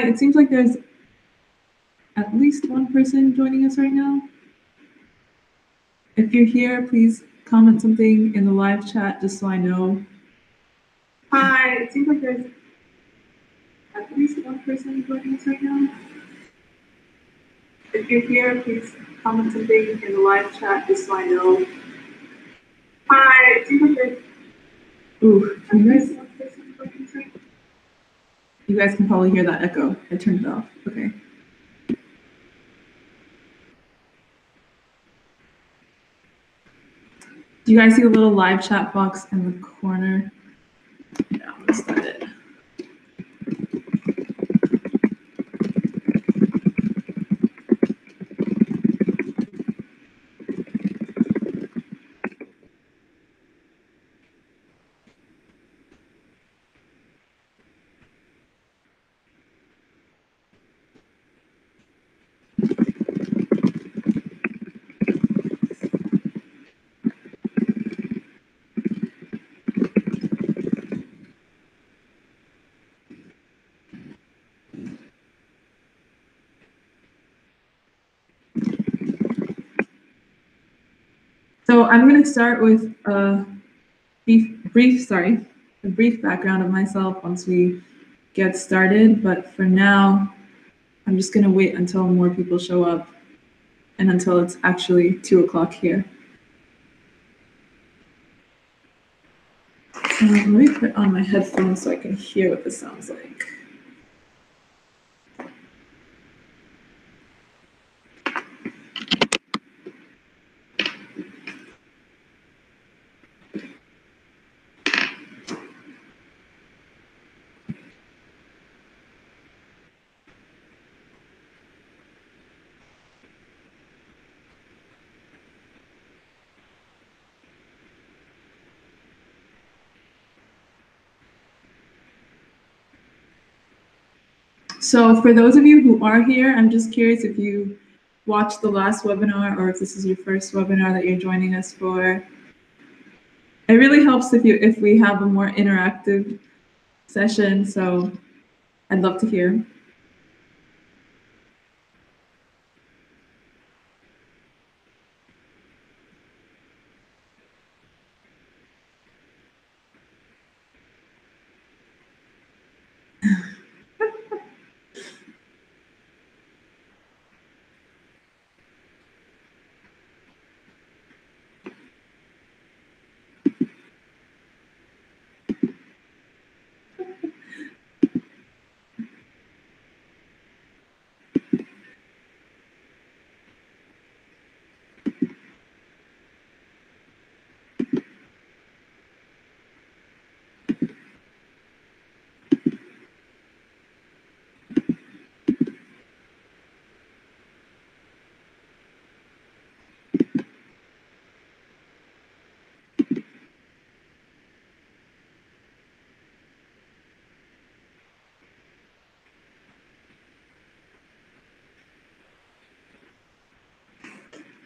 it seems like there's at least one person joining us right now. If you're here, please comment something in the live chat just so I know. Hi, it seems like there's at least one person joining us right now. If you're here, please comment something in the live chat just so I know. Hi, it seems like there's one person joining us right now. You guys can probably hear that echo. I turned it off. Okay. Do you guys see the little live chat box in the corner? Yeah, I'm gonna start it. So I'm going to start with a brief background of myself once we get started. But for now, I'm just going to wait until more people show up and until it's actually 2 o'clock here. Let me put on my headphones so I can hear what this sounds like. So for those of you who are here, I'm just curious if you watched the last webinar or if this is your first webinar that you're joining us for. It really helps if we have a more interactive session, so I'd love to hear.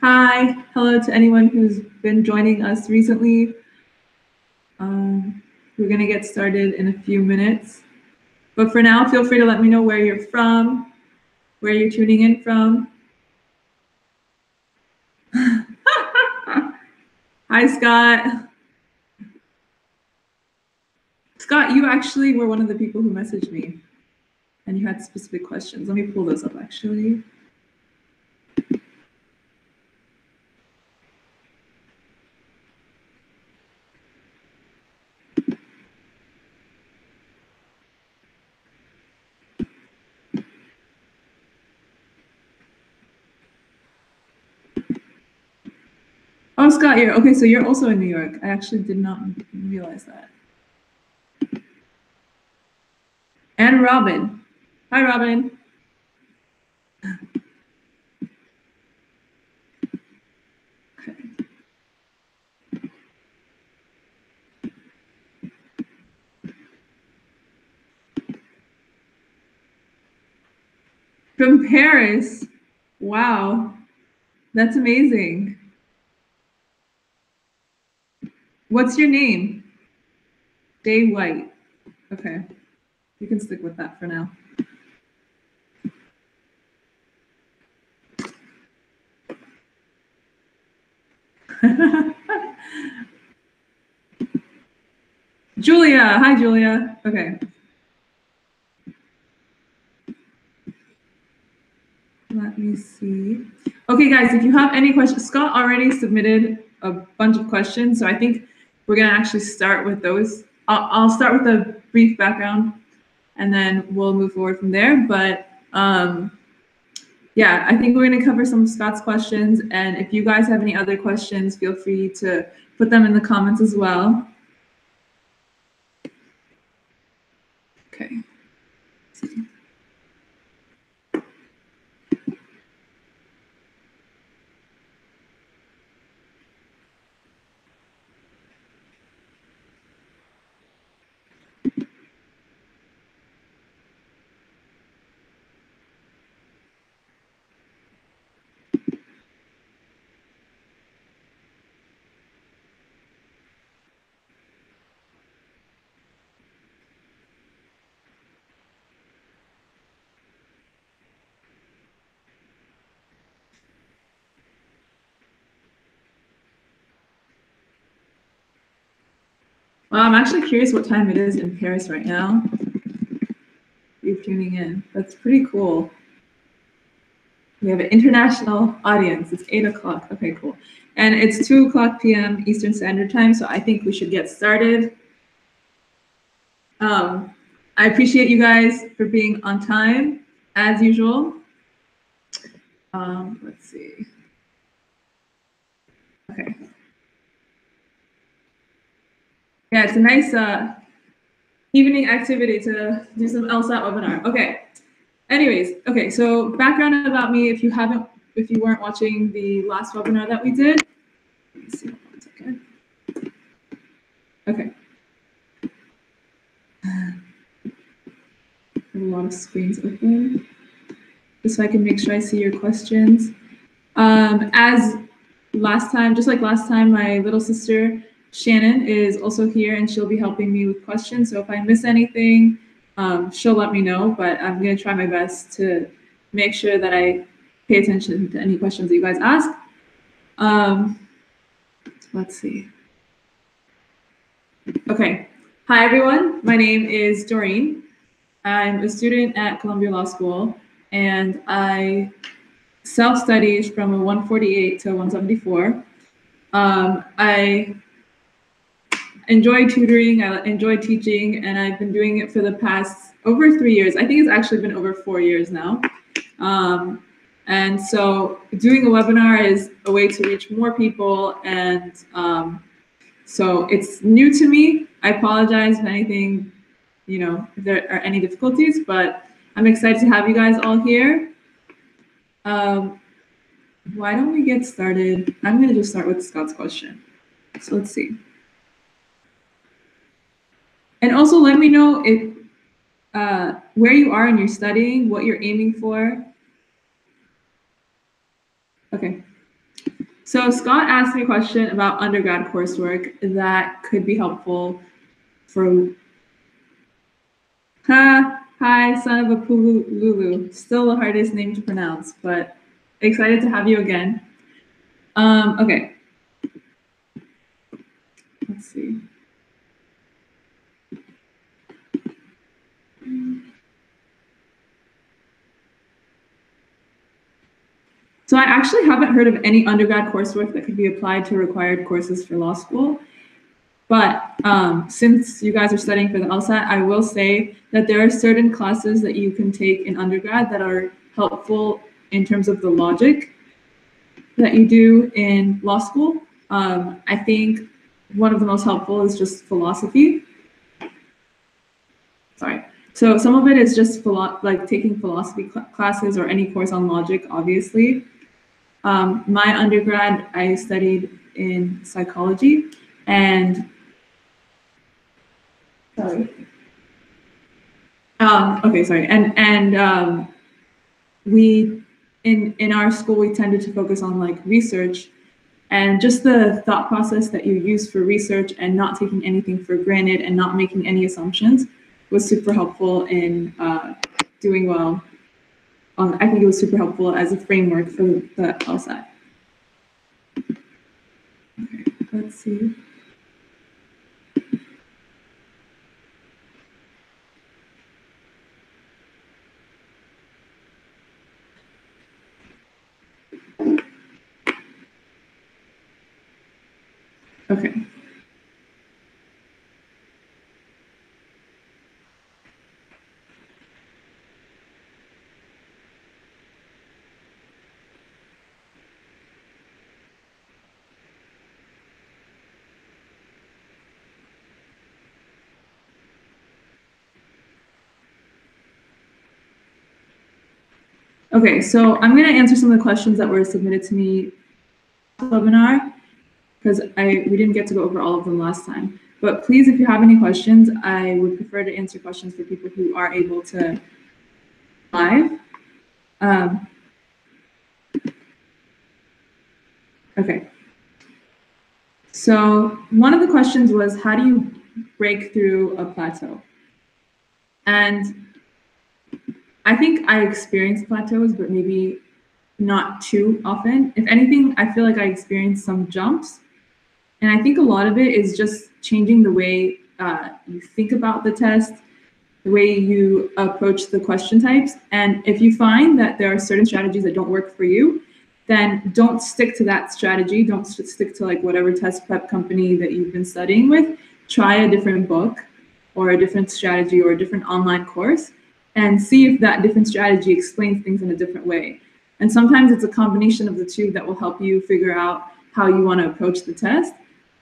Hi, hello to anyone who's been joining us recently. We're gonna get started in a few minutes. But for now, feel free to let me know where you're from, where you're tuning in from. Hi, Scott. Scott, you actually were one of the people who messaged me and you had specific questions. Let me pull those up actually. Oh, Scott, okay, so you're also in New York. I actually did not realize that. And Robin. Hi, Robin. Okay. From Paris. Wow, that's amazing. What's your name? Day White. Okay, you can stick with that for now. Julia, hi Julia. Okay. Let me see. Okay, guys, if you have any questions, Scott already submitted a bunch of questions, so I think we're gonna actually start with those. I'll start with a brief background, and then we'll move forward from there. But yeah, I think we're gonna cover some of Scott's questions, and if you guys have any other questions, feel free to put them in the comments as well. Okay. Well, I'm actually curious what time it is in Paris right now. You're tuning in. That's pretty cool. We have an international audience. It's 8 o'clock. Okay, cool. And it's 2 o'clock p.m. Eastern Standard Time, so I think we should get started. I appreciate you guys for being on time, as usual. Let's see. Okay. Yeah, it's a nice evening activity to do some LSAT webinar. Okay. Anyways, okay, so background about me, if you weren't watching the last webinar that we did. Let me see, 1 second. Okay. A lot of screens open, just so I can make sure I see your questions. As last time, just like last time, my little sister Shannon is also here, and she'll be helping me with questions. So if I miss anything, she'll let me know. But I'm gonna try my best to make sure that I pay attention to any questions that you guys ask. Let's see. Okay. Hi everyone. My name is Doreen. I'm a student at Columbia Law School, and I self-studied from a 148 to a 174. I enjoy tutoring, I enjoy teaching, and I've been doing it for the past over 3 years. I think it's actually been over 4 years now. And so doing a webinar is a way to reach more people, and so it's new to me. I apologize if anything, if there are any difficulties, but I'm excited to have you guys all here. Why don't we get started? I'm going to just start with Scott's question. So let's see. And also let me know if where you are in your studying, what you're aiming for. Okay. So Scott asked me a question about undergrad coursework that could be helpful for. Hi, son of a Lulu. Still the hardest name to pronounce, but excited to have you again. Okay. Let's see. So I actually haven't heard of any undergrad coursework that could be applied to required courses for law school. But since you guys are studying for the LSAT, I will say that there are certain classes that you can take in undergrad that are helpful in terms of the logic that you do in law school. I think one of the most helpful is just philosophy. Sorry. So some of it is just like taking philosophy classes or any course on logic, obviously. My undergrad, I studied in psychology, and sorry. Okay, sorry. And we in our school we tended to focus on like research and just the thought process that you use for research and not taking anything for granted and not making any assumptions was super helpful in doing well. I think it was super helpful as a framework for the LSAT. Okay, let's see. Okay. Okay, so I'm going to answer some of the questions that were submitted to me webinar because we didn't get to go over all of them last time. But please, if you have any questions, I would prefer to answer questions for people who are able to live. Okay. So one of the questions was, how do you break through a plateau? And I think I experience plateaus, but maybe not too often. If anything, I feel like I experienced some jumps. And I think a lot of it is just changing the way you think about the test, the way you approach the question types. And if you find that there are certain strategies that don't work for you, then don't stick to that strategy. Don't stick to like whatever test prep company that you've been studying with. Try a different book or a different strategy or a different online course and see if that different strategy explains things in a different way. And sometimes it's a combination of the two that will help you figure out how you want to approach the test.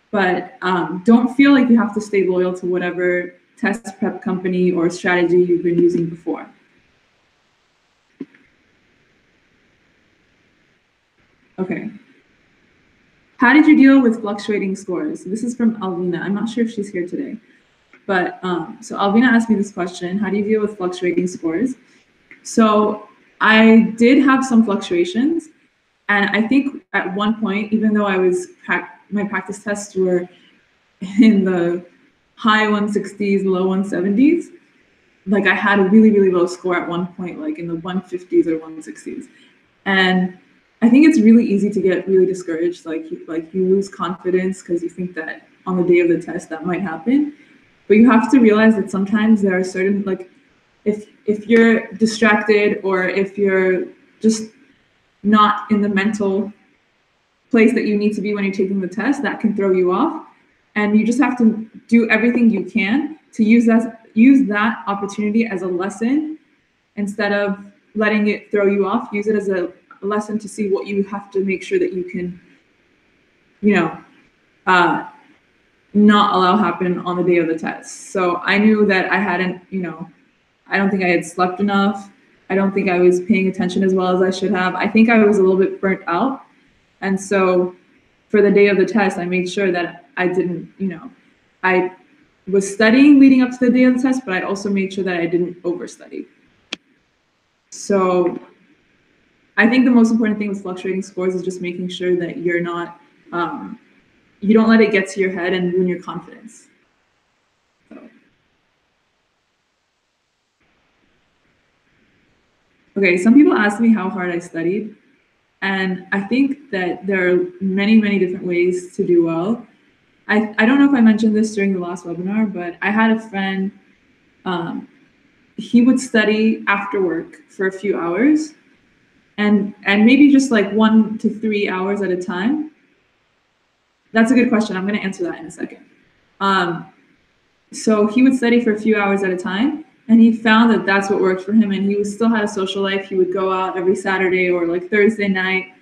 But don't feel like you have to stay loyal to whatever test prep company or strategy you've been using before. Okay. How did you deal with fluctuating scores? This is from Alvina. I'm not sure if she's here today. But so Alvina asked me this question, how do you deal with fluctuating scores? So I did have some fluctuations. And I think at one point, even though my practice tests were in the high 160s, low 170s, like I had a really, really low score at one point, like in the 150s or 160s. And I think it's really easy to get really discouraged. Like you lose confidence because you think that on the day of the test that might happen. But you have to realize that sometimes there are certain, like if you're distracted or if you're just not in the mental place that you need to be when you're taking the test, that can throw you off. And you just have to do everything you can to use that opportunity as a lesson instead of letting it throw you off. Use it as a lesson to see what you have to make sure that you can, not allow happen on the day of the test. So I knew that I hadn't, I don't think I had slept enough. I don't think I was paying attention as well as I should have. I think I was a little bit burnt out. And so for the day of the test, I made sure that I didn't, I was studying leading up to the day of the test, but I also made sure that I didn't overstudy. So I think the most important thing with fluctuating scores is just making sure that you're not, you don't let it get to your head and ruin your confidence. So. Okay, some people ask me how hard I studied. And I think that there are many, many different ways to do well. I don't know if I mentioned this during the last webinar, but I had a friend, he would study after work for a few hours and maybe just like 1 to 3 hours at a time. That's a good question. I'm going to answer that in a second. So he would study for a few hours at a time, and he found that that's what worked for him. And he still had a social life. He would go out every Saturday or like Thursday night.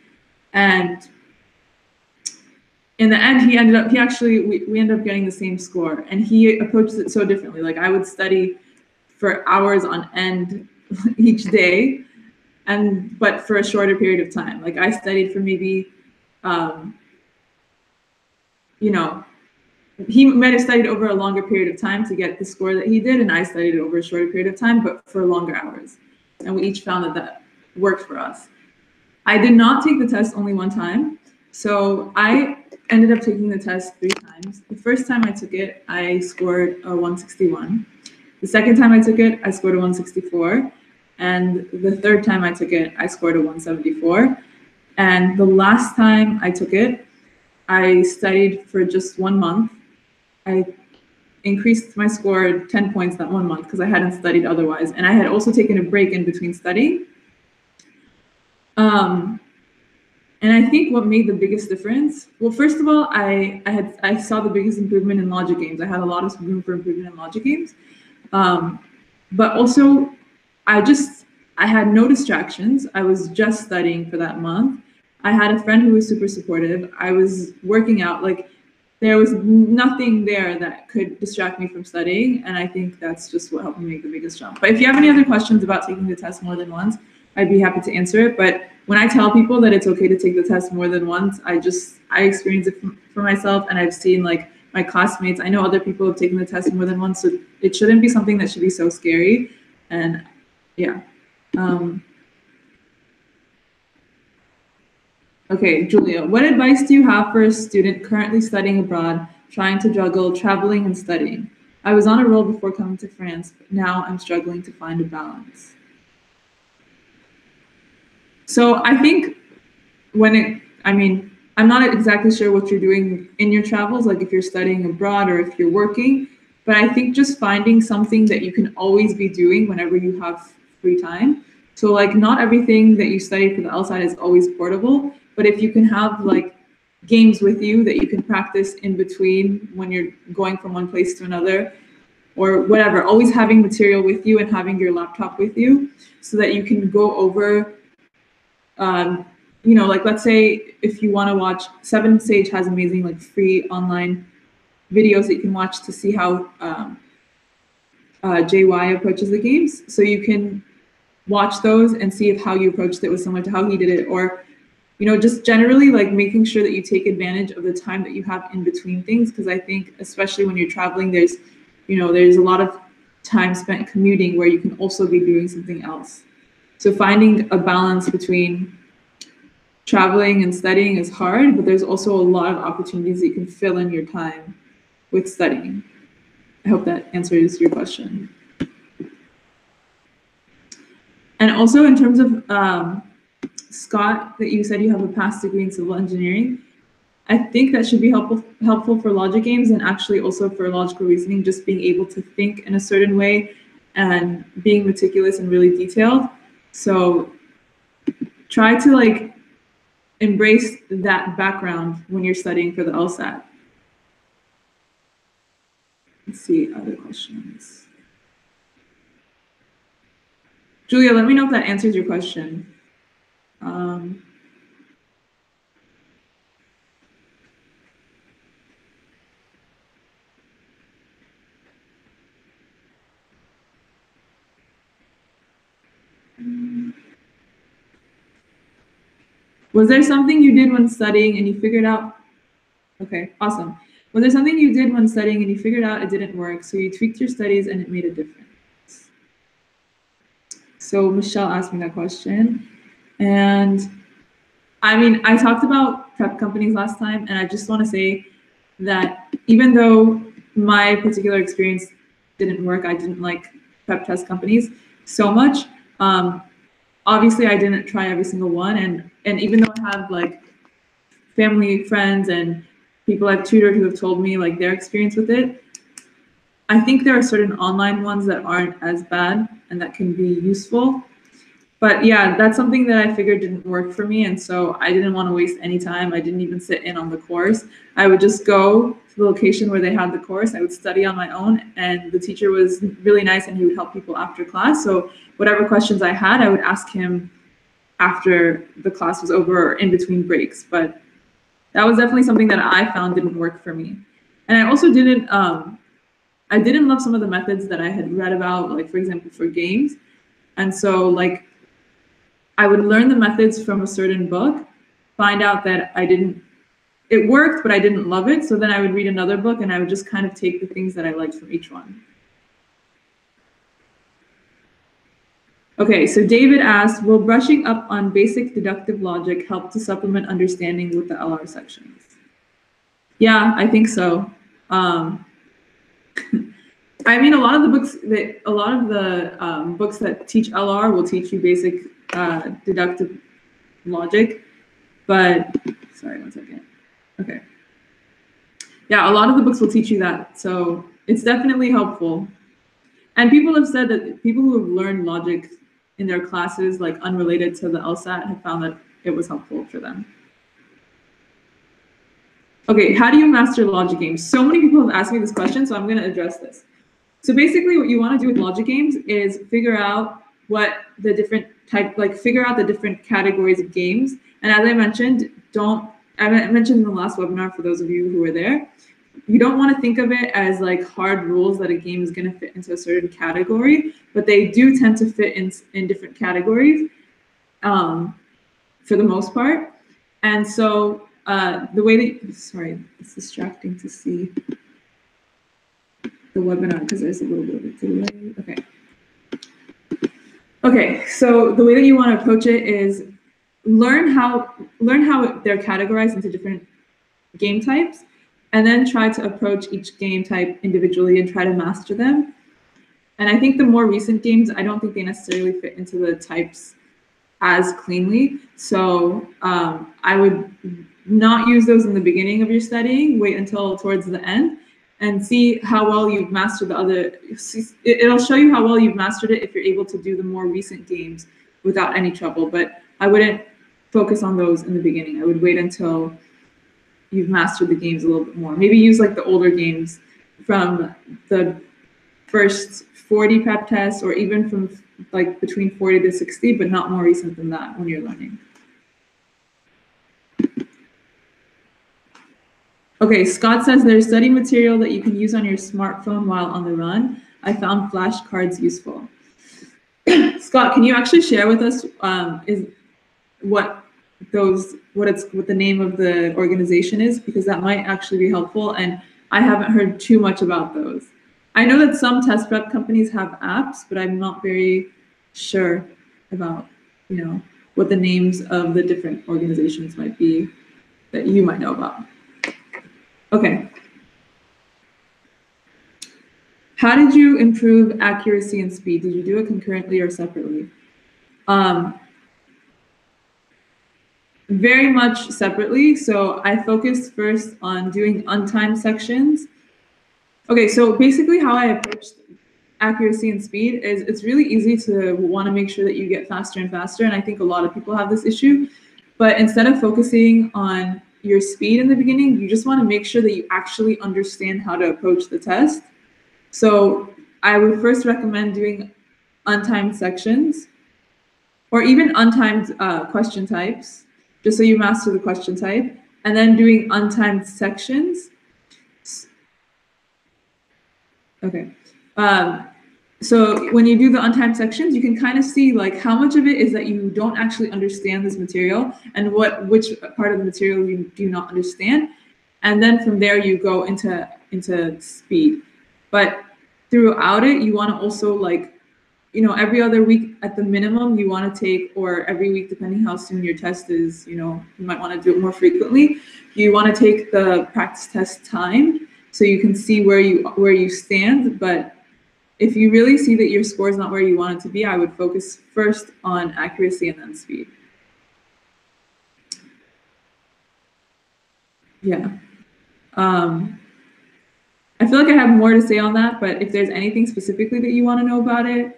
And in the end, we ended up getting the same score. And he approached it so differently. Like I would study for hours on end each day, but for a shorter period of time. Like I studied for maybe, he might have studied over a longer period of time to get the score that he did, and I studied over a shorter period of time, but for longer hours. And we each found that worked for us. I did not take the test only one time. So I ended up taking the test 3 times. The first time I took it, I scored a 161. The second time I took it, I scored a 164. And the third time I took it, I scored a 174. And the last time I took it, I studied for just 1 month. I increased my score 10 points that 1 month because I hadn't studied otherwise. And I had also taken a break in between studying. And I think what made the biggest difference, well, first of all, I saw the biggest improvement in logic games. I had a lot of room for improvement in logic games. But also, I had no distractions. I was just studying for that month. I had a friend who was super supportive. I was working out. Like, there was nothing there that could distract me from studying. And I think that's just what helped me make the biggest jump. But if you have any other questions about taking the test more than once, I'd be happy to answer it. But when I tell people that it's okay to take the test more than once, I experience it for myself, and I've seen like my classmates. I know other people have taken the test more than once, so it shouldn't be something that should be so scary. And yeah. Okay, Julia, what advice do you have for a student currently studying abroad, trying to juggle traveling and studying? I was on a roll before coming to France, but now I'm struggling to find a balance. So I think I'm not exactly sure what you're doing in your travels, like if you're studying abroad or if you're working, but I think just finding something that you can always be doing whenever you have free time. So like not everything that you study for the LSAT is always portable, but if you can have like games with you that you can practice in between when you're going from one place to another or whatever, always having material with you and having your laptop with you so that you can go over like let's say if you want to watch, Seven Sage has amazing like free online videos that you can watch to see how JY approaches the games. So you can watch those and see if how you approached it was similar to how he did it, or just generally like making sure that you take advantage of the time that you have in between things. Because I think especially when you're traveling, there's a lot of time spent commuting where you can also be doing something else. So finding a balance between traveling and studying is hard, but there's also a lot of opportunities that you can fill in your time with studying. I hope that answers your question. And also in terms of Scott, that you said you have a past degree in civil engineering, I think that should be helpful for logic games and actually also for logical reasoning, just being able to think in a certain way and being meticulous and really detailed. So try to like embrace that background when you're studying for the LSAT. Let's see, other questions. Julia, let me know if that answers your question. Was there something you did when studying and you figured out? Okay, awesome. Was there something you did when studying and you figured out it didn't work, so you tweaked your studies and it made a difference? So Michelle asked me that question. And I mean, I talked about prep companies last time, and I just want to say that even though my particular experience didn't work, I didn't like prep test companies so much. Obviously, I didn't try every single one, and even though I have like family, friends, and people I've tutored who have told me like their experience with it, I think there are certain online ones that aren't as bad and that can be useful. But yeah, that's something that I figured didn't work for me, and so I didn't want to waste any time. I didn't even sit in on the course. I would just go to the location where they had the course. I would study on my own, and the teacher was really nice, and he would help people after class. So whatever questions I had, I would ask him after the class was over or in between breaks. But that was definitely something that I found didn't work for me. And I also didn't love some of the methods that I had read about, like for example, for games. And so like I would learn the methods from a certain book, find out that it worked, but I didn't love it. So then I would read another book and I would just kind of take the things that I liked from each one. Okay, so David asked, will brushing up on basic deductive logic help to supplement understanding with the LR sections? Yeah, I think so. I mean, a lot of the books that teach LR will teach you basic deductive logic, but sorry, one second. Okay. Yeah, a lot of the books will teach you that. So it's definitely helpful. And people have said that people who have learned logic in their classes, like unrelated to the LSAT, have found that it was helpful for them. Okay, how do you master logic games? So many people have asked me this question, so I'm going to address this. So basically what you want to do with logic games is figure out what the different figure out the different categories of games. And as I mentioned, I mentioned in the last webinar for those of you who were there, you don't want to think of it as like hard rules that a game is going to fit into a certain category, but they do tend to fit in different categories for the most part. And so the way that, sorry, it's distracting to see the webinar because there's a little bit of a delay. Okay. Okay, so the way that you want to approach it is learn how they're categorized into different game types, and then try to approach each game type individually and try to master them. And I think the more recent games, I don't think they necessarily fit into the types as cleanly. So I would not use those in the beginning of your studying, wait until towards the end and see how well you've mastered the other. It'll show you how well you've mastered it if you're able to do the more recent games without any trouble. But I wouldn't focus on those in the beginning. I would wait until you've mastered the games a little bit more. Maybe use like the older games from the first 40 prep tests, or even from like between 40 to 60, but not more recent than that when you're learning. Okay, Scott says there's study material that you can use on your smartphone while on the run. I found flashcards useful. Scott, can you actually share with us what the name of the organization is, because that might actually be helpful, and I haven't heard too much about those. I know that some test prep companies have apps, but I'm not very sure about, what the names of the different organizations might be that you might know about. Okay. How did you improve accuracy and speed? Did you do it concurrently or separately? Very much separately. So I focused first on doing untimed sections. Okay, so basically how I approached accuracy and speed is it's really easy to want to make sure that you get faster and faster. And I think a lot of people have this issue. But instead of focusing on your speed in the beginning, you just want to make sure that you actually understand how to approach the test. So I would first recommend doing untimed sections, or even untimed question types, just so you master the question type, and then doing untimed sections. Okay. So when you do the untimed sections, you can kind of see like how much of it is that you don't actually understand this material, and which part of the material you do not understand. And then from there you go into speed. But throughout it, you want to also every other week at the minimum you want to take, or every week depending how soon your test is, you might want to do it more frequently. You want to take the practice test time so you can see where you stand. But if you really see that your score is not where you want it to be, I would focus first on accuracy and then speed. Yeah. I feel like I have more to say on that, but if there's anything specifically that you want to know about it,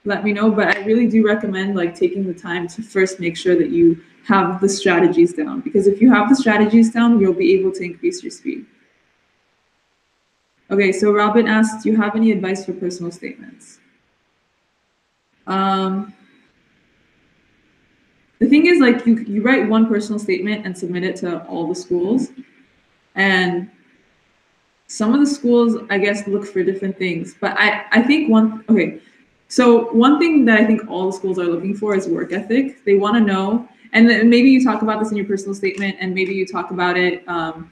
let me know. But I really do recommend taking the time to first make sure that you have the strategies down, because if you have the strategies down, you'll be able to increase your speed. Okay, so Robin asks, do you have any advice for personal statements? The thing is, you write one personal statement and submit it to all the schools, and some of the schools, I guess, look for different things. But I think so one thing that I think all the schools are looking for is work ethic. They want to know, and maybe you talk about this in your personal statement, and maybe you talk about it, or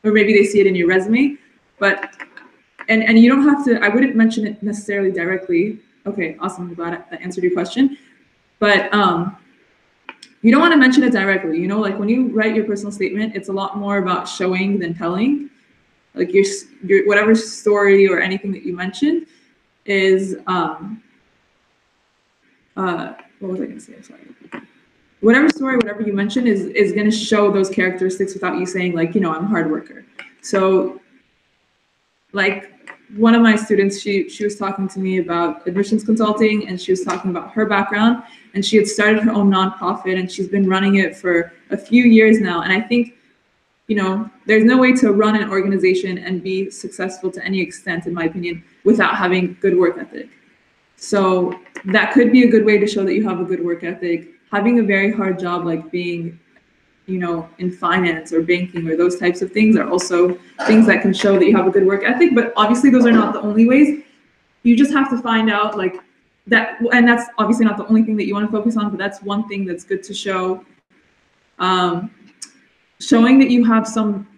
maybe they see it in your resume. But and you don't have to. I wouldn't mention it necessarily directly. Okay, awesome. I'm glad that answered your question. But you don't want to mention it directly. When you write your personal statement, it's a lot more about showing than telling. Like your whatever story or anything that you mentioned is what was I going to say? I'm sorry. Whatever story, whatever you mentioned is going to show those characteristics without you saying I'm a hard worker. So like one of my students, she was talking to me about admissions consulting, and she was talking about her background, and she had started her own nonprofit, and she's been running it for a few years now. And I think, you know, there's no way to run an organization and be successful to any extent, in my opinion, without having good work ethic. So that could be a good way to show that you have a good work ethic. Having a very hard job, like being, you know, in finance or banking or those types of things, are also things that can show that you have a good work ethic. But obviously those are not the only ways. You just have to find out like that, and that's obviously not the only thing that you want to focus on, but that's one thing that's good to show. Showing that you have some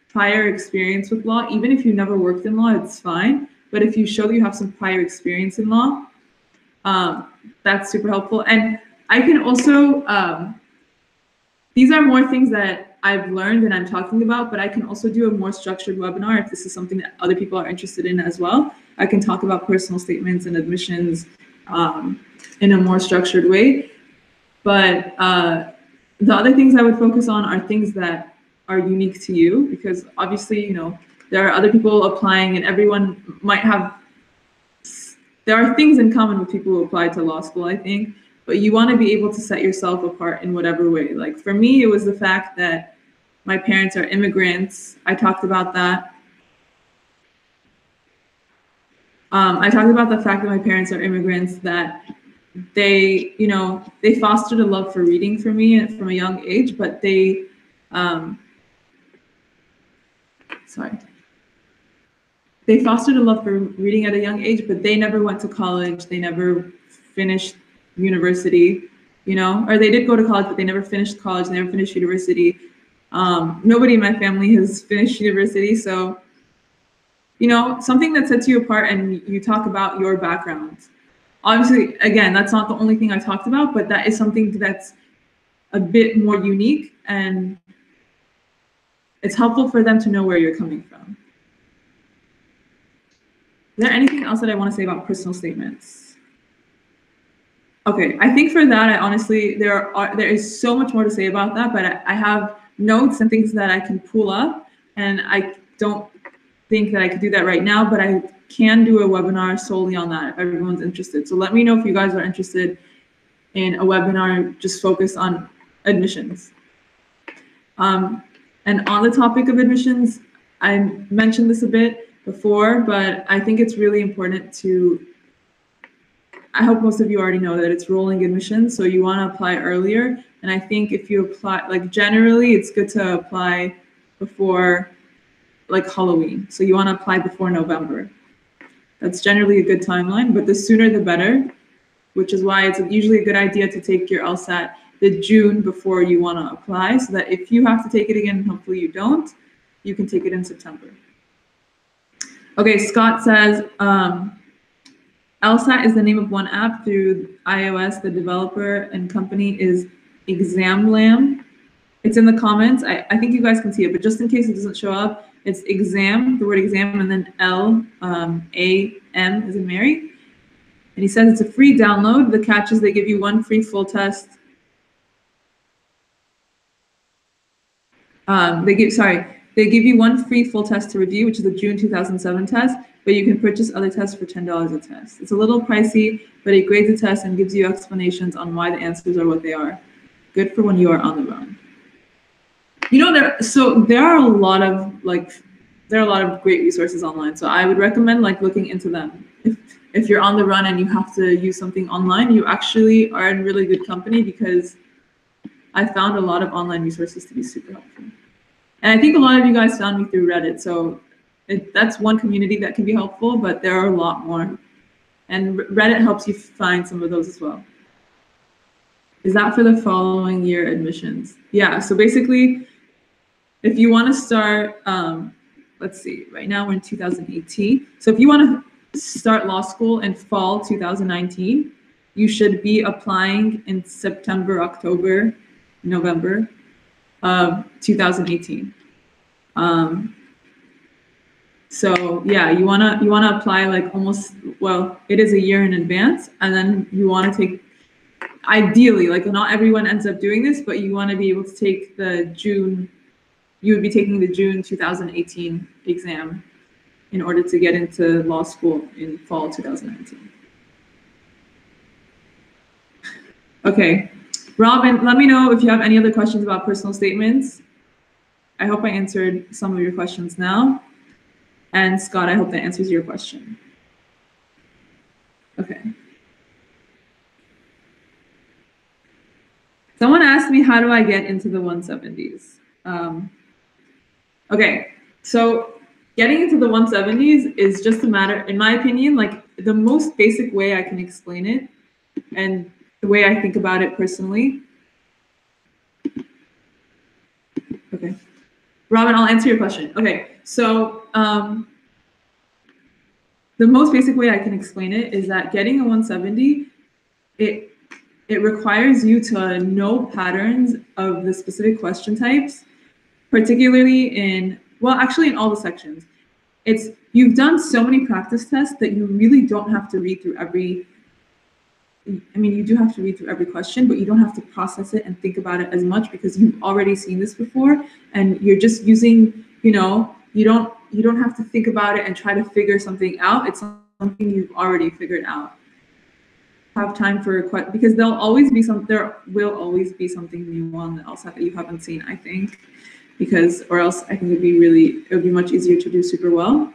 prior experience with law, even if you never worked in law, it's fine. But if you show that you have some prior experience in law, that's super helpful. And I can also, these are more things that I've learned and I'm talking about, but I can also do a more structured webinar if this is something that other people are interested in as well. I can talk about personal statements and admissions in a more structured way. But the other things I would focus on are things that are unique to you, because obviously, you know, there are other people applying and everyone might have, there are things in common with people who apply to law school, I think, but you want to be able to set yourself apart in whatever way. Like for me, it was the fact that my parents are immigrants. I talked about that. I talked about the fact that my parents are immigrants, that they, you know, they fostered a love for reading for me from a young age, but they, they fostered a love for reading at a young age, but they never went to college. They never finished university, you know, or they did go to college, but they never finished college. They never finished university. Nobody in my family has finished university. So, you know, something that sets you apart, and you talk about your background. Obviously, again, that's not the only thing I talked about, but that is something that's a bit more unique, and it's helpful for them to know where you're coming from. Is there anything else that I want to say about personal statements? Okay, I think for that, I honestly, there is so much more to say about that, but I have notes and things that I can pull up, and I don't think that I could do that right now, but I can do a webinar solely on that if everyone's interested. So let me know if you guys are interested in a webinar just focused on admissions. And on the topic of admissions, I mentioned this a bit before, but I think it's really important to, I hope most of you already know that it's rolling admissions, so you want to apply earlier. And I think if you apply, like generally, it's good to apply before like Halloween. So you want to apply before November. That's generally a good timeline, but the sooner the better, which is why it's usually a good idea to take your LSAT the June before you want to apply, so that if you have to take it again, hopefully you don't, you can take it in September. Okay, Scott says, LSAT is the name of one app through iOS. The developer and company is ExamLam. It's in the comments. I think you guys can see it, but just in case it doesn't show up, it's exam, the word exam, and then L-A-M as in Mary. And he says it's a free download. The catch is they give you one free full test. They give you one free full test to review, which is the June 2007 test, but you can purchase other tests for $10 a test. It's a little pricey, but it grades the test and gives you explanations on why the answers are what they are. Good for when you are on the run. You know, there are a lot of great resources online. So I would recommend like looking into them. If you're on the run and you have to use something online, you actually are in really good company, because I found a lot of online resources to be super helpful. And I think a lot of you guys found me through Reddit. So that's one community that can be helpful, but there are a lot more. And Reddit helps you find some of those as well. Is that for the following year admissions? Yeah, so basically, if you want to start, let's see, right now we're in 2018. So if you want to start law school in fall 2019, you should be applying in September, October, November of 2018. So yeah, you wanna apply like almost, well, it is a year in advance, and then you want to take, ideally, like not everyone ends up doing this, but you want to be able to take the June you would be taking the June 2018 exam in order to get into law school in fall 2019. Okay, Robin, let me know if you have any other questions about personal statements. I hope I answered some of your questions now. And Scott, I hope that answers your question. Okay. Someone asked me, how do I get into the 170s? Okay, so getting into the 170s is just a matter, in my opinion, like the most basic way I can explain it and the way I think about it personally. Okay. Robin, I'll answer your question. Okay, so the most basic way I can explain it is that getting a 170, it requires you to know patterns of the specific question types, particularly in, well, actually in all the sections. You've done so many practice tests that you really don't have to read through every, I mean, you do have to read through every question, but you don't have to process it and think about it as much because you've already seen this before and you're just using, you know, you don't have to think about it and try to figure something out. It's something you've already figured out. Have time for because there will always be something new on the LSAT that you haven't seen, I think, because or else I think it would be much easier to do super well.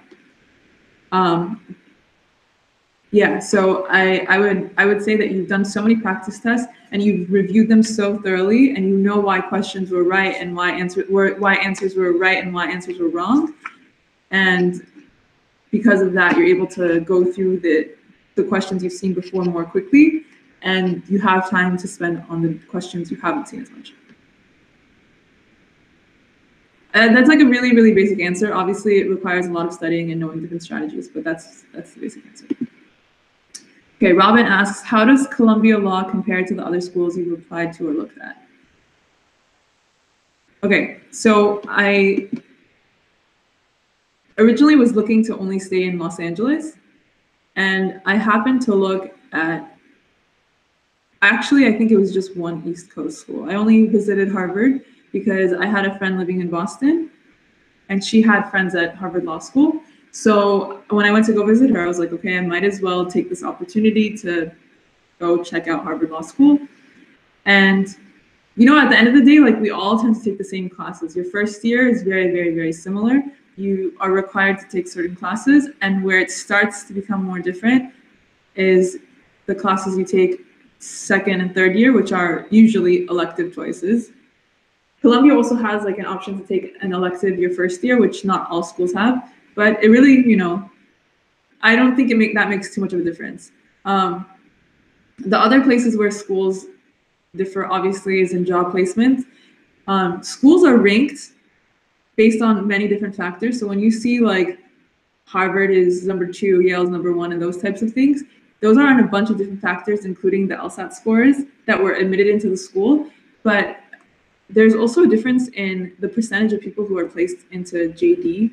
Yeah, so I would say that you've done so many practice tests and you've reviewed them so thoroughly and you know why questions were right and why answers were right and why answers were wrong. And because of that, you're able to go through the questions you've seen before more quickly, and you have time to spend on the questions you haven't seen as much. And that's like a really, really basic answer. Obviously, it requires a lot of studying and knowing different strategies, but that's the basic answer. Okay, Robin asks, how does Columbia Law compare to the other schools you've applied to or looked at? Okay, so I originally was looking to only stay in Los Angeles, and I happened to look at, actually, I think it was just one East Coast school. I only visited Harvard because I had a friend living in Boston, and she had friends at Harvard Law School. So when I went to go visit her, I was like, okay, I might as well take this opportunity to go check out Harvard Law School. And you know, at the end of the day, like we all tend to take the same classes. Your first year is very, very, very similar. You are required to take certain classes, and where it starts to become more different is the classes you take second and third year, which are usually elective choices. Columbia also has like an option to take an elective your first year, which not all schools have, but it really, you know, I don't think that makes too much of a difference. The other places where schools differ obviously is in job placement. Schools are ranked based on many different factors. So when you see like Harvard is number 2, Yale's number 1, and those types of things, those are on a bunch of different factors, including the LSAT scores that were admitted into the school. But there's also a difference in the percentage of people who are placed into JD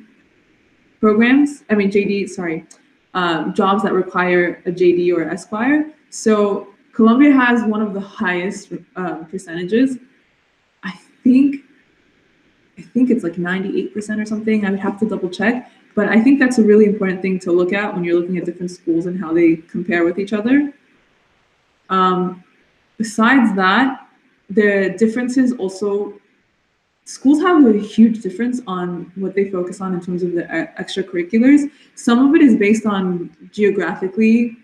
programs. I mean, jobs that require a JD or Esquire. So Columbia has one of the highest percentages. I think it's like 98% or something. I would have to double check. But I think that's a really important thing to look at when you're looking at different schools and how they compare with each other. Besides that, the differences also, schools have a huge difference on what they focus on in terms of the extracurriculars. Some of it is based on geographically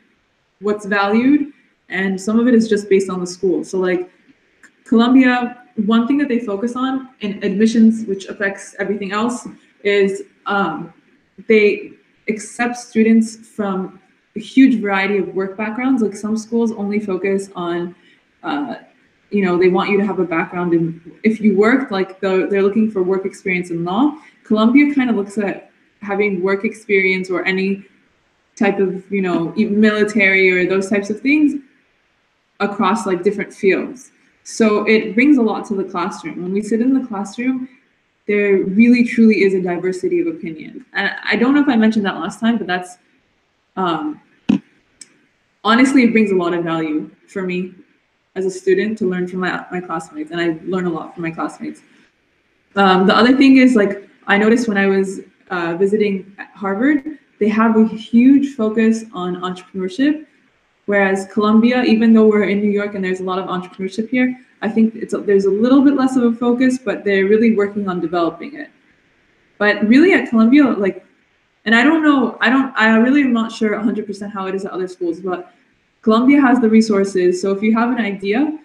what's valued, and some of it is just based on the school. So like Columbia, one thing that they focus on in admissions, which affects everything else, is they accept students from a huge variety of work backgrounds. Like some schools only focus on, you know, they want you to have a background in, if you worked, like they're looking for work experience in law. Columbia kind of looks at having work experience or any type of, you know, military or those types of things across like different fields. So it brings a lot to the classroom. When we sit in the classroom, there really truly is a diversity of opinion. And I don't know if I mentioned that last time, but that's, honestly, it brings a lot of value for me as a student to learn from my classmates, and I learn a lot from my classmates. The other thing is, like, I noticed when I was visiting at Harvard, they have a huge focus on entrepreneurship, whereas Columbia, even though we're in New York and there's a lot of entrepreneurship here, I think there's a little bit less of a focus, but they're really working on developing it. But really at Columbia, like, and I don't know, I really am not sure 100% how it is at other schools, but Columbia has the resources. So if you have an idea,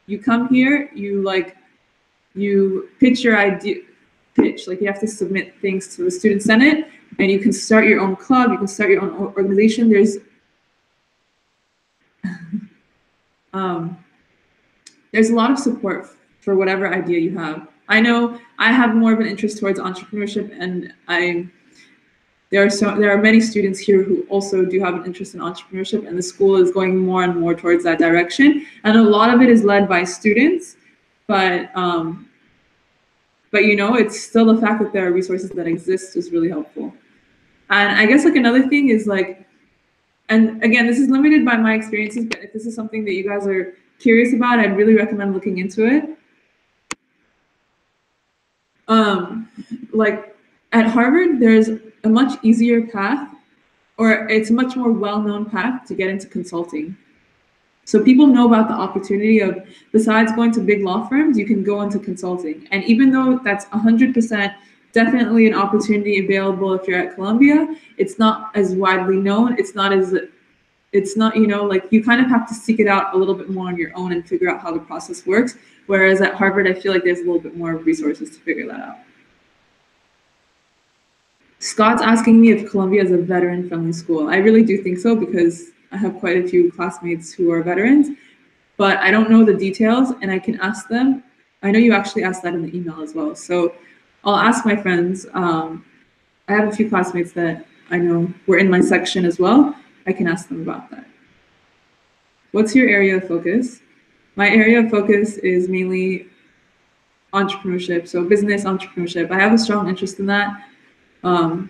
you come here, you pitch your idea, like you have to submit things to the student senate, and you can start your own club, you can start your own organization. There's a lot of support for whatever idea you have. I know I have more of an interest towards entrepreneurship, and there are many students here who also do have an interest in entrepreneurship, and the school is going more and more towards that direction. And a lot of it is led by students, but you know, it's still the fact that there are resources that exist is really helpful. And I guess like another thing is like, and again, this is limited by my experiences, but if this is something that you guys are curious about, I'd really recommend looking into it. Like at Harvard, there's a much easier path, or it's a much more well-known path to get into consulting. So people know about the opportunity of, besides going to big law firms, you can go into consulting. And even though that's 100% definitely an opportunity available if you're at Columbia, it's not as widely known. It's not, you know, like you kind of have to seek it out a little bit more on your own and figure out how the process works. Whereas at Harvard, I feel like there's a little bit more resources to figure that out. Scott's asking me if Columbia is a veteran-friendly school. I really do think so, because I have quite a few classmates who are veterans, but I don't know the details, and I can ask them. I know you actually asked that in the email as well, so I'll ask my friends. I have a few classmates that I know were in my section as well. I can ask them about that. What's your area of focus? My area of focus is mainly entrepreneurship, so business entrepreneurship. I have a strong interest in that. I'm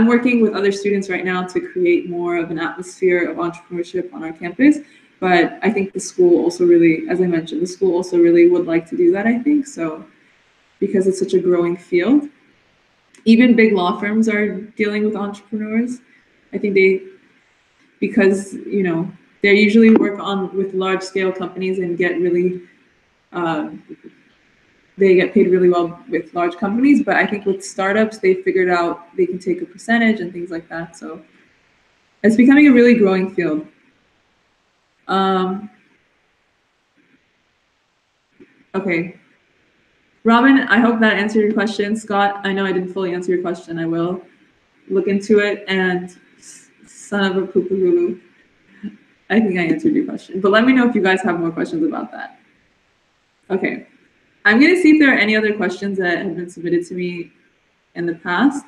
working with other students right now to create more of an atmosphere of entrepreneurship on our campus, but I think the school also really, as I mentioned, the school also really would like to do that, I think, so because it's such a growing field. Even big law firms are dealing with entrepreneurs. I think because, you know, they usually work with large scale companies and get really, they get paid really well with large companies, but I think with startups, they figured out they can take a percentage and things like that. So it's becoming a really growing field. Okay. Robin, I hope that answered your question. Scott, I know I didn't fully answer your question. I will look into it. And son of a poo-poo-hoo-hoo, I think I answered your question. But let me know if you guys have more questions about that. Okay. I'm going to see if there are any other questions that have been submitted to me in the past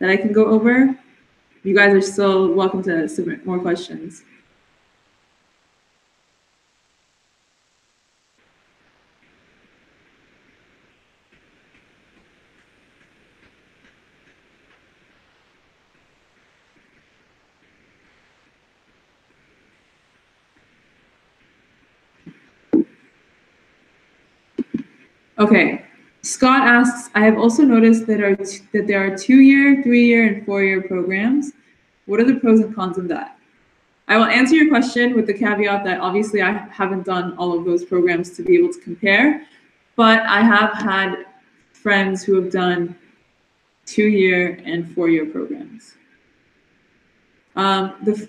that I can go over. You guys are still welcome to submit more questions. Okay, Scott asks, I have also noticed that there are 2-year, 3-year, and 4-year programs. What are the pros and cons of that? I will answer your question with the caveat that obviously I haven't done all of those programs to be able to compare, but I have had friends who have done 2-year and 4-year programs.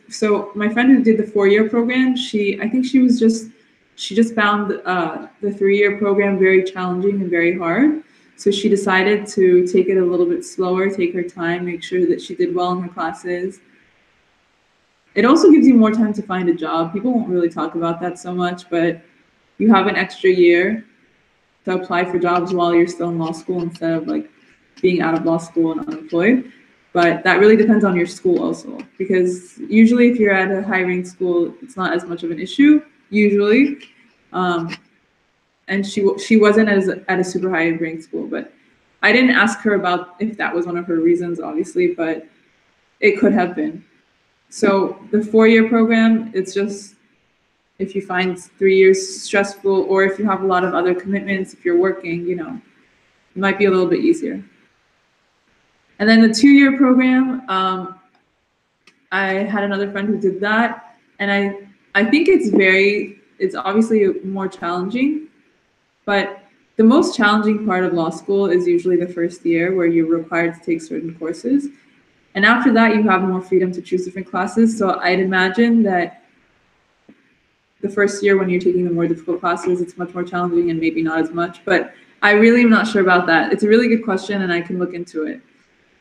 So my friend who did the 4-year program, I think she just found the 3-year program very challenging and very hard. So she decided to take it a little bit slower, take her time, make sure that she did well in her classes. It also gives you more time to find a job. People won't really talk about that so much, but you have an extra year to apply for jobs while you're still in law school instead of like being out of law school and unemployed. But that really depends on your school also, because usually if you're at a high-ranked school, it's not as much of an issue, usually. And she wasn't at a super high-ranked school, but I didn't ask her about if that was one of her reasons, obviously, but it could have been. So the 4-year program, it's just if you find 3 years stressful, or if you have a lot of other commitments, if you're working, it might be a little bit easier. And then the 2-year program, I had another friend who did that, and I think it's obviously more challenging, but the most challenging part of law school is usually the first year, where you're required to take certain courses. And after that, you have more freedom to choose different classes. So I'd imagine that the first year, when you're taking the more difficult classes, it's much more challenging and maybe not as much. But I really am not sure about that. It's a really good question, and I can look into it.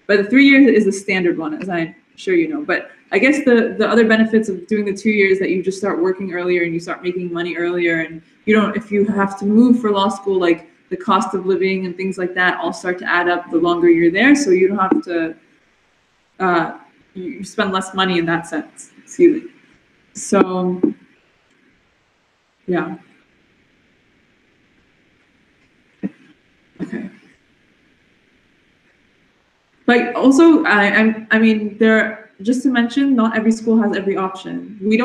But the 3 years is the standard one, as I'm sure you know. But I guess the other benefits of doing the 2 years, that you just start working earlier and you start making money earlier, and if you have to move for law school, like the cost of living and things like that all start to add up the longer you're there. So you don't have to, you spend less money in that sense. Excuse me. So, yeah. Okay. Like also, I mean, just to mention, not every school has every option. I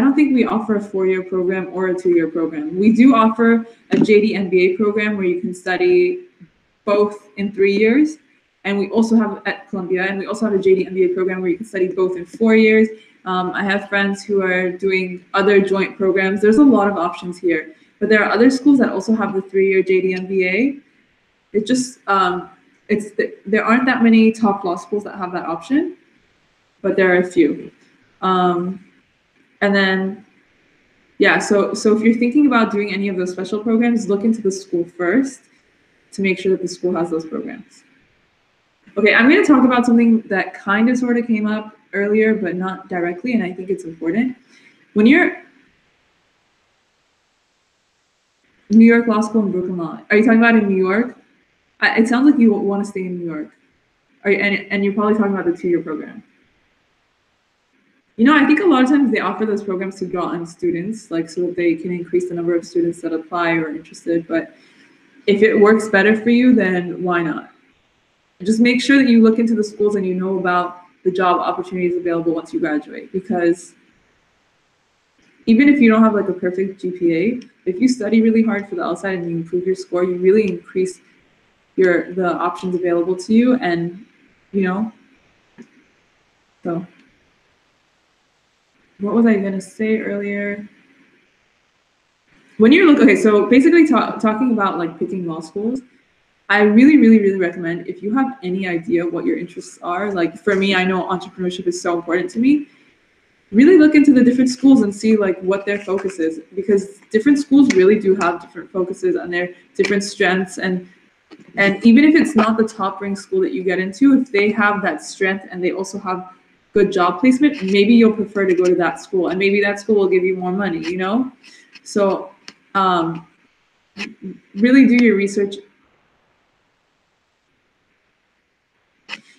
don't think we offer a 4-year program or a 2-year program. We do offer a JD MBA program where you can study both in 3 years. And we also have at Columbia, and we also have a JD MBA program where you can study both in 4 years. I have friends who are doing other joint programs. There's a lot of options here, but there are other schools that also have the 3-year JD MBA. It just, there aren't that many top law schools that have that option, but there are a few. And then, yeah, so if you're thinking about doing any of those special programs, look into the school first to make sure that the school has those programs. Okay, I'm going to talk about something that kind of sort of came up earlier, but not directly, and I think it's important. When you're New York Law School and Brooklyn Law, are you talking about in New York? It sounds like you want to stay in New York. And you're probably talking about the 2-year program. I think a lot of times they offer those programs to draw in students, like so that they can increase the number of students that apply or are interested. But if it works better for you, then why not? Just make sure that you look into the schools and you know about the job opportunities available once you graduate. Because even if you don't have like a perfect GPA, if you study really hard for the LSAT and you improve your score, you really increase the options available to you. And so what was I gonna say earlier? When you're okay, so basically talking about like picking law schools, I really, really, really recommend, if you have any idea what your interests are, like for me, I know entrepreneurship is so important to me, really look into the different schools and see like what their focus is, because different schools really do have different focuses and their different strengths. And even if it's not the top ranked school that you get into, if they have that strength and they also have good job placement, maybe you'll prefer to go to that school, and maybe that school will give you more money, So really do your research.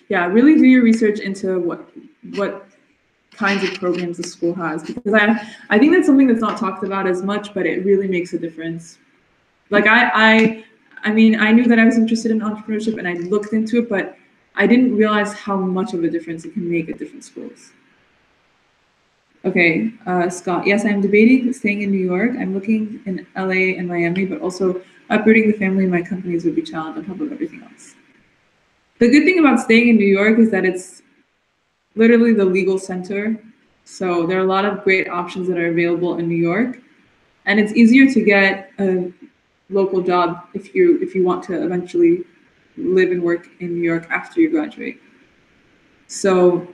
Yeah, really do your research into what kinds of programs the school has, because I think that's something that's not talked about as much, but it really makes a difference. Like I mean, I knew that I was interested in entrepreneurship and I looked into it, but I didn't realize how much of a difference it can make at different schools. Okay, Scott, yes, I'm debating staying in New York. I'm looking in LA and Miami, but also uprooting the family and my companies would be challenged on top of everything else. The good thing about staying in New York is that it's literally the legal center. So there are a lot of great options that are available in New York, and it's easier to get a local job if you want to eventually live and work in New York after you graduate. So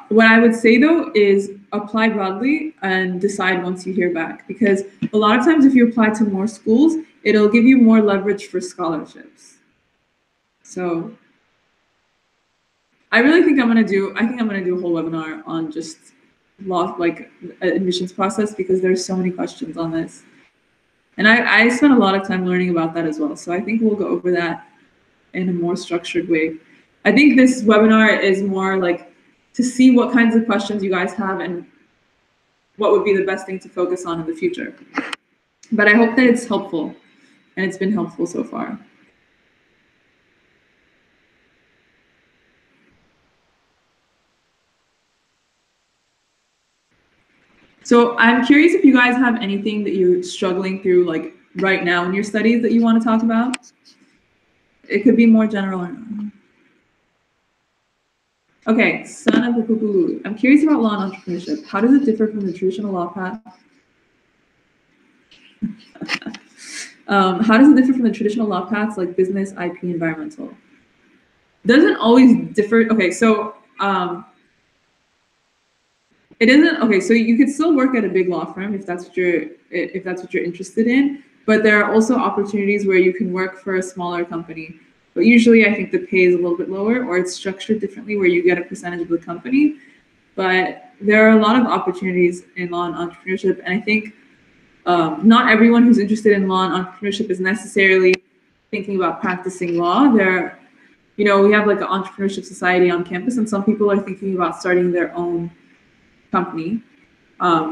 what I would say though is apply broadly and decide once you hear back, because a lot of times if you apply to more schools, it'll give you more leverage for scholarships. So I think I'm gonna do a whole webinar on just law, like admissions process, because there's so many questions on this. And I spent a lot of time learning about that as well. So I think we'll go over that in a more structured way. I think this webinar is more like to see what kinds of questions you guys have and what would be the best thing to focus on in the future. But I hope that it's helpful, and it's been helpful so far. So I'm curious if you guys have anything that you're struggling through like right now in your studies that you want to talk about. It could be more general or not. Okay, son of the Pupulu. I'm curious about law and entrepreneurship. How does it differ from the traditional law path? How does it differ from the traditional law paths like business, IP, environmental? Doesn't always differ. Okay, so it isn't okay. So you could still work at a big law firm if that's what you're interested in. But there are also opportunities where you can work for a smaller company. But usually, I think the pay is a little bit lower, or it's structured differently, where you get a percentage of the company. But there are a lot of opportunities in law and entrepreneurship, and I think not everyone who's interested in law and entrepreneurship is necessarily thinking about practicing law. We have like an entrepreneurship society on campus, and some people are thinking about starting their own company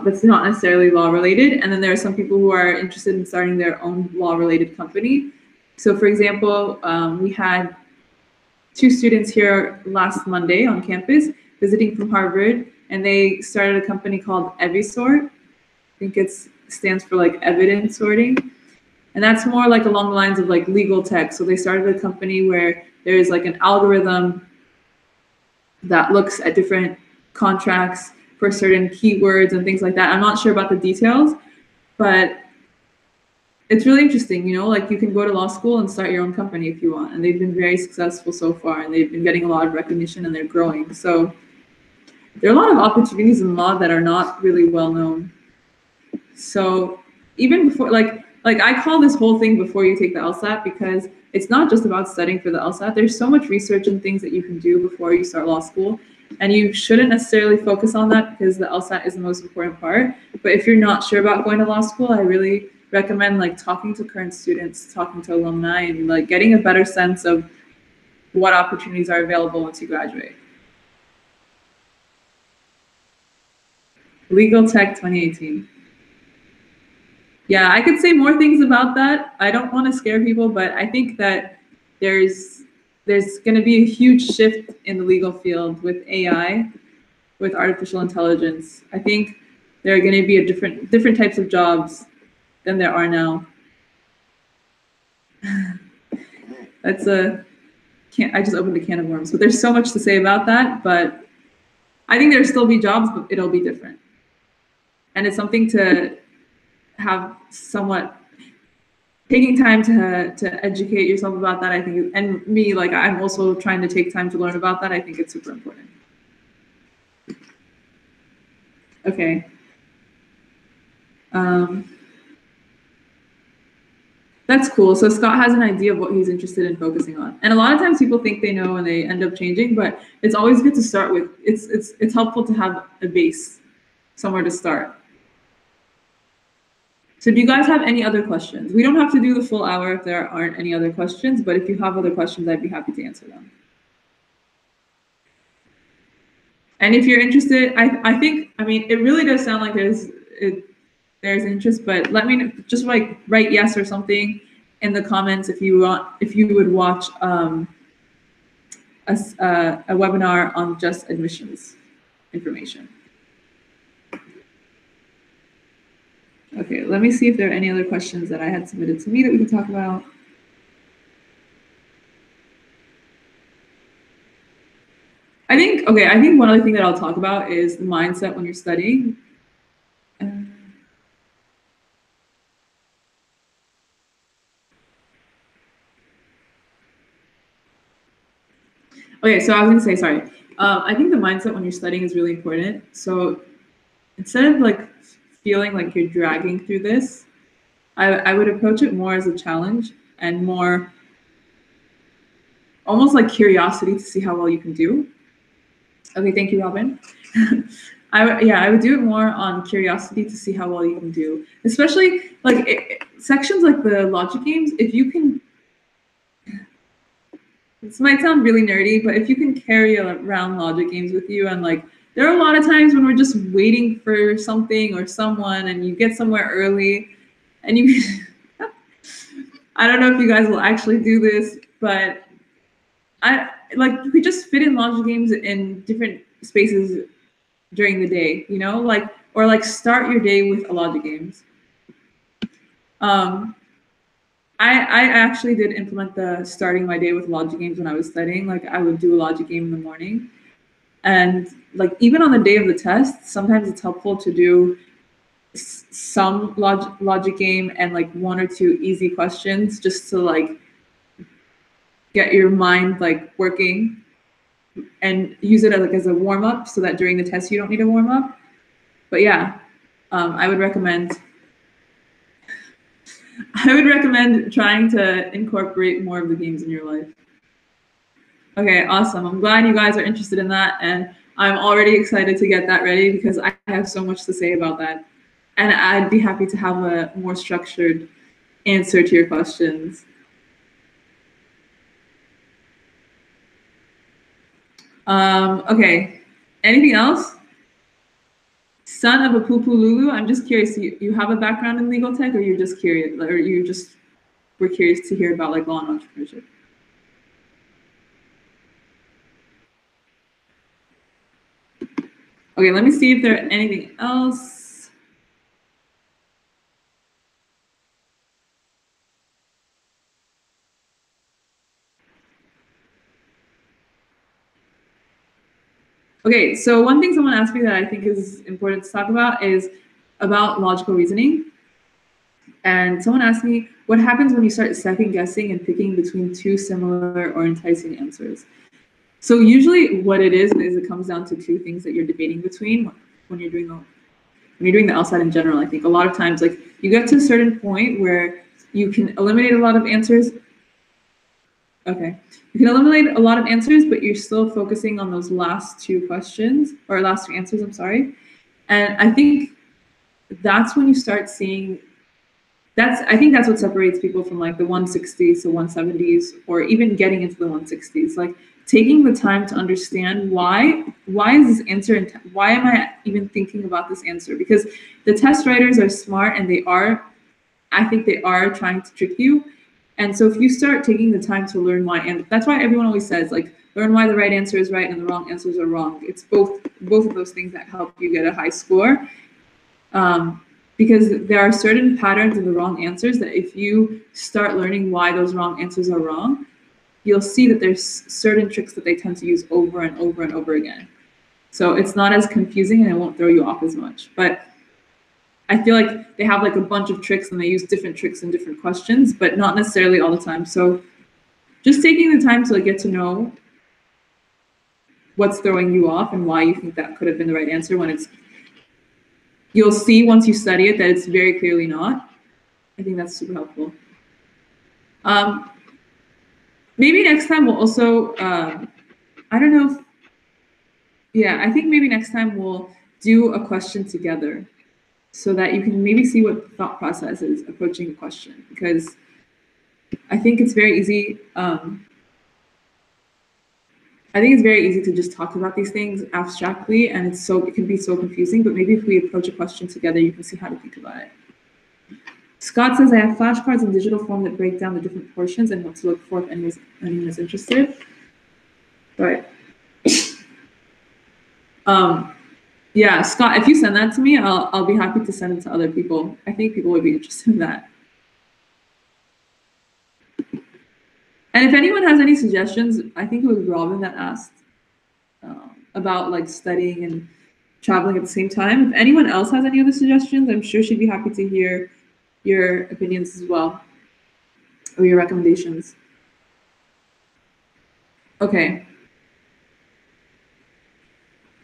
that's not necessarily law related. And then there are some people who are interested in starting their own law related company. So for example, we had 2 students here last Monday on campus visiting from Harvard, and they started a company called Evisort. I think it stands for like evidence sorting. And that's more like along the lines of like legal tech. So they started a company where there's like an algorithm that looks at different contracts for certain keywords and things like that. I'm not sure about the details, but it's really interesting, like you can go to law school and start your own company if you want. And they've been very successful so far, and they've been getting a lot of recognition, and they're growing. So there are a lot of opportunities in law that are not really well known. So even before, like I call this whole thing before you take the LSAT, because it's not just about studying for the LSAT. There's so much research and things that you can do before you start law school. And you shouldn't necessarily focus on that because the LSAT is the most important part. But if you're not sure about going to law school, I really recommend like talking to current students, talking to alumni, and like getting a better sense of what opportunities are available once you graduate. Legal Tech 2018. Yeah, I could say more things about that. I don't want to scare people, but I think that there's going to be a huge shift in the legal field with AI, with artificial intelligence. I think there are going to be a different types of jobs than there are now. I just opened a can of worms, but there's so much to say about that. But I think there'll still be jobs, but it'll be different. And it's something to have somewhat taking time to educate yourself about that, I think, and me, like I'm also trying to take time to learn about that. I think it's super important. Okay. That's cool. So Scott has an idea of what he's interested in focusing on. And a lot of times people think they know and they end up changing, but it's always good to start with. It's helpful to have a base, somewhere to start. So do you guys have any other questions? We don't have to do the full hour if there aren't any other questions, but if you have other questions, I'd be happy to answer them. And if you're interested, I think, I mean, it really does sound like there's interest, but let me know, just like write yes or something in the comments if you would watch a webinar on just admissions information. Okay, let me see if there are any other questions that I had submitted to me that we can talk about. I think one other thing that I'll talk about is the mindset when you're studying. Okay, so I was gonna say, sorry. I think the mindset when you're studying is really important. So instead of like feeling like you're dragging through this, I would approach it more as a challenge and more almost like curiosity to see how well you can do. Okay, thank you, Robin. I would do it more on curiosity to see how well you can do, especially like sections like the logic games. If you can, this might sound really nerdy, but if you can carry around logic games with you, and like there are a lot of times when we're just waiting for something or someone, and you get somewhere early, and you, I don't know if you guys will actually do this, but you could just fit in logic games in different spaces during the day, like or like start your day with a logic games. I actually did implement the starting my day with logic games when I was studying. Like I would do a logic game in the morning. And like even on the day of the test, sometimes it's helpful to do some logic game and like one or two easy questions just to like get your mind like working and use it as, like, as a warm up so that during the test you don't need to warm up. But yeah, I would recommend trying to incorporate more of the games in your life. Okay, awesome. I'm glad you guys are interested in that, and I'm already excited to get that ready because I have so much to say about that. And I'd be happy to have a more structured answer to your questions. Okay, anything else? Son of a poo-poo Lulu, I'm just curious, you have a background in legal tech, or you're just curious, or you just were curious to hear about like law and entrepreneurship? Okay, let me see if there's anything else. Okay, so one thing someone asked me that I think is important to talk about is about logical reasoning. And someone asked me, what happens when you start second guessing and picking between two similar or enticing answers? So usually what it is it comes down to two things that you're debating between when you're doing the LSAT in general. I think a lot of times, like, you get to a certain point where you can eliminate a lot of answers. Okay, you can eliminate a lot of answers, but you're still focusing on those last two questions, or last two answers, I'm sorry. And I think that's when you start seeing, I think that's what separates people from like the 160s to 170s, or even getting into the 160s. Like taking the time to understand why is this answer, and why am I even thinking about this answer? Because the test writers are smart, and I think they are trying to trick you. And so if you start taking the time to learn why, and that's why everyone always says, like, learn why the right answer is right and the wrong answers are wrong. It's both of those things that help you get a high score. Because there are certain patterns in the wrong answers that if you start learning why those wrong answers are wrong, you'll see that there's certain tricks that they tend to use over and over and over again. So it's not as confusing and it won't throw you off as much. But I feel like they have like a bunch of tricks and they use different tricks in different questions, but not necessarily all the time. So just taking the time to like get to know what's throwing you off and why you think that could have been the right answer, when you'll see once you study it that it's very clearly not. I think that's super helpful. Maybe next time we'll also, I don't know if, yeah, I think maybe next time we'll do a question together so that you can maybe see what the thought process is approaching a question, because I think it's very easy. I think it's very easy to just talk about these things abstractly, and it can be so confusing, but maybe if we approach a question together, you can see how to think about it. Scott says, I have flashcards in digital form that break down the different portions and what to look for if anyone is interested. Right. Yeah, Scott, if you send that to me, I'll be happy to send it to other people. I think people would be interested in that. And if anyone has any suggestions, I think it was Robin that asked about like studying and traveling at the same time. If anyone else has any other suggestions, I'm sure she'd be happy to hear your opinions as well, or your recommendations. Okay.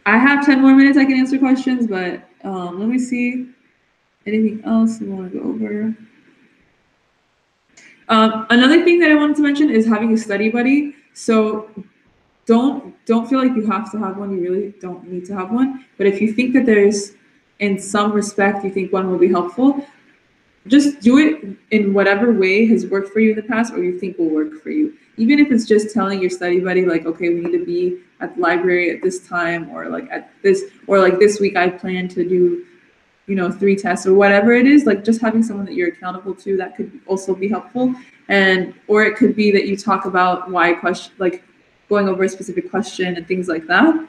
I have 10 more minutes I can answer questions, but let me see. Anything else you want to go over? Another thing that I wanted to mention is having a study buddy. So don't feel like you have to have one. You really don't need to have one. But if you think that there's, in some respect, you think one will be helpful, just do it in whatever way has worked for you in the past or you think will work for you. Even if it's just telling your study buddy, like, okay, we need to be at the library at this time, or like at this, or like this week I plan to do, 3 tests, or whatever it is. Like just having someone that you're accountable to, that could also be helpful. Or it could be that you talk about why question, like going over a specific question and things like that.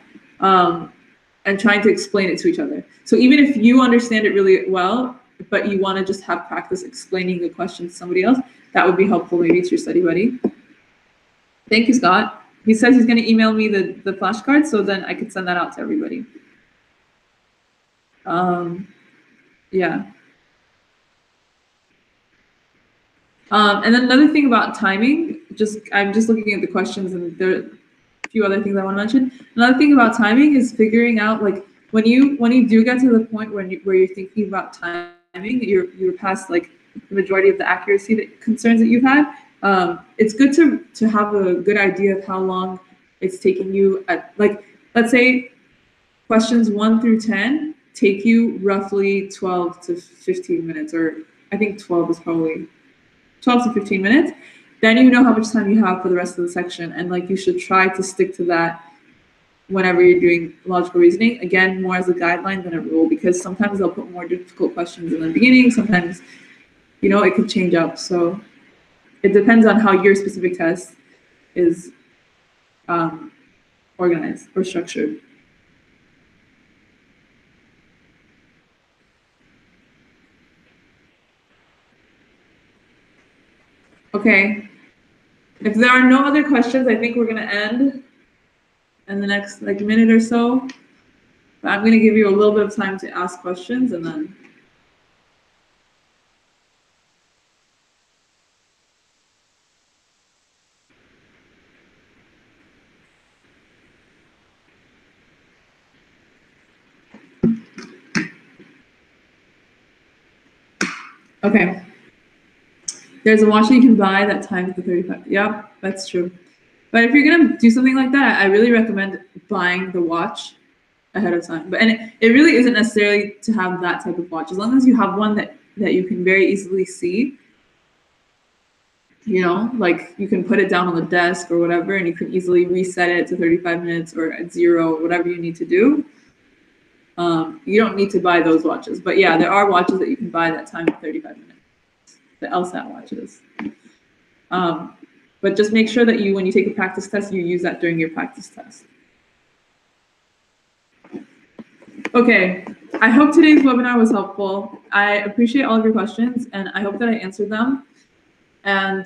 and trying to explain it to each other. So even if you understand it really well, but you want to just have practice explaining the question to somebody else, that would be helpful maybe to your study buddy. Thank you, Scott. He says he's going to email me the flashcard, so then I could send that out to everybody. Yeah. And then another thing about timing, I'm just looking at the questions, and there are a few other things I want to mention. Another thing about timing is figuring out, like, when you do get to the point where you're thinking about timing, you're past like the majority of the accuracy concerns that you've had. It's good to have a good idea of how long it's taking you. Like, let's say questions 1 through 10 take you roughly 12 to 15 minutes, or I think 12 is probably 12 to 15 minutes. Then you know how much time you have for the rest of the section, and like you should try to stick to that whenever you're doing logical reasoning. Again, more as a guideline than a rule, because sometimes they'll put more difficult questions in the beginning. Sometimes, it could change up. So it depends on how your specific test is organized or structured. Okay. If there are no other questions, I think we're going to end in the next minute or so. But I'm going to give you a little bit of time to ask questions, and then okay. There's a watch that you can buy that times the 35. Yep, that's true. But if you're gonna do something like that, I really recommend buying the watch ahead of time. And it really isn't necessarily to have that type of watch. As long as you have one that you can very easily see, like you can put it down on the desk or whatever, and you can easily reset it to 35 minutes or at 0, whatever you need to do. You don't need to buy those watches. But yeah, there are watches that you can buy that time in 35 minutes. The LSAT watches. But just make sure that when you take a practice test, you use that during your practice test. Okay, I hope today's webinar was helpful. I appreciate all of your questions, and I hope that I answered them. And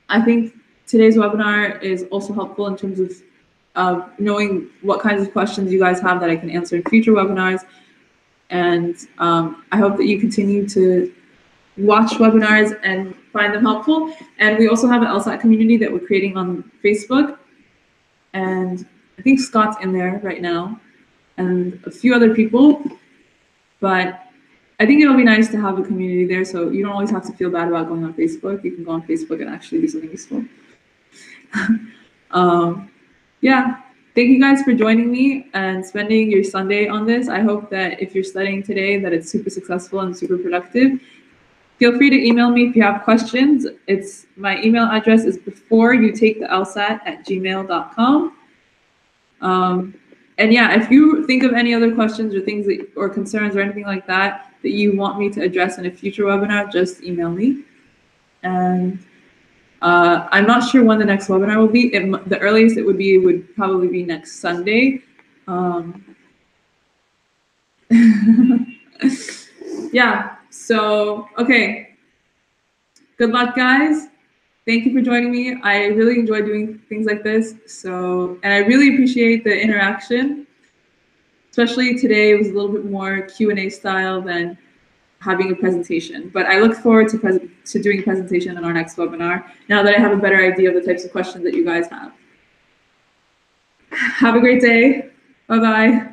I think today's webinar is also helpful in terms of knowing what kinds of questions you guys have that I can answer in future webinars. And I hope that you continue to watch webinars and find them helpful. And we also have an LSAT community that we're creating on Facebook. And I think Scott's in there right now, and a few other people. But I think it'll be nice to have a community there, so you don't always have to feel bad about going on Facebook. You can go on Facebook and actually do something useful. Yeah, thank you guys for joining me and spending your Sunday on this. I hope that if you're studying today, that it's super successful and super productive. Feel free to email me if you have questions. My email address is beforeyoutakethelsat@gmail.com. And yeah, if you think of any other questions or things or concerns or anything like that you want me to address in a future webinar, just email me. And I'm not sure when the next webinar will be. The earliest it would probably be next Sunday. Yeah, so, okay. Good luck, guys. Thank you for joining me. I really enjoy doing things like this. And I really appreciate the interaction. Especially today, it was a little bit more Q&A style than having a presentation. But I look forward to doing a presentation in our next webinar, now that I have a better idea of the types of questions that you guys have. Have a great day. Bye-bye.